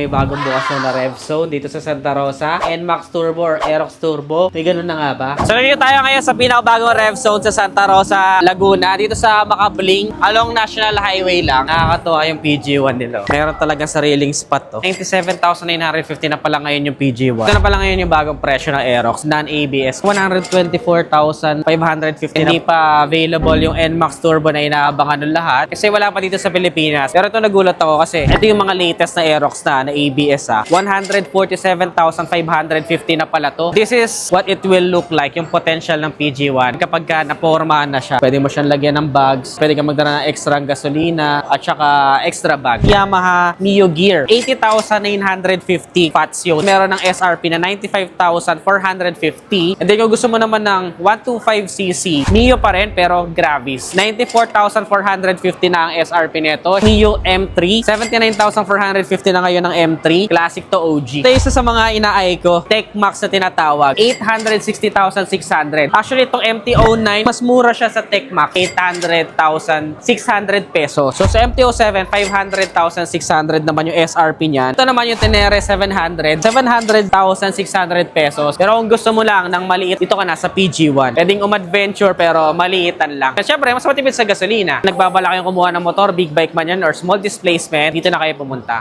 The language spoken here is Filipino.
May bagong bukas na Rev Zone dito sa Santa Rosa. NMAX Turbo or Aerox Turbo. May ganun na nga ba? So, nandito tayo ngayon sa pinakabagong Rev Zone sa Santa Rosa, Laguna. Dito sa Makabling, along National Highway lang. Nakakatuwa yung PG1 nila. Meron talagang sariling spot to. 97,950 na pala ngayon yung PG1. Ito na pala ngayon yung bagong presyo ng Aerox. Non-ABS. 124,550 Hindi pa available yung NMAX Turbo na inaabangan ng lahat. Kasi wala pa dito sa Pilipinas. Pero ito nagulat ako kasi ito yung mga latest na Aerox na ABS 147,550 na pala to. This is what it will look like, yung potential ng PG1 kapag ka napormahan na siya. Pwede mo siyang lagyan ng bags, pwede ka magdala ng extra gasolina at saka extra bag. Yamaha Mio Gear 80,950 watts yun. Meron ng SRP na 95,450. And then kung gusto mo naman ng 125cc, Mio pa rin pero Gravis, 94,450 na ang SRP nito. Mio M3 79,450 na ngayon ng M3. Classic to OG. Ito isa sa mga inaay ko, TechMax na tinatawag. 860,600. Actually, itong MT-09, mas mura siya sa TechMax. 800,600 pesos. So, sa MT-07, 500,600 naman yung SRP niyan. Ito naman yung Tenere 700. 700,600 pesos. Pero kung gusto mo lang ng maliit, ito ka na sa PG1. Pwedeng umadventure pero maliitan lang. At syempre, mas matipid sa gasolina. Nagbabala kayong kumuha ng motor, big bike man yan, or small displacement, dito na kayo pumunta.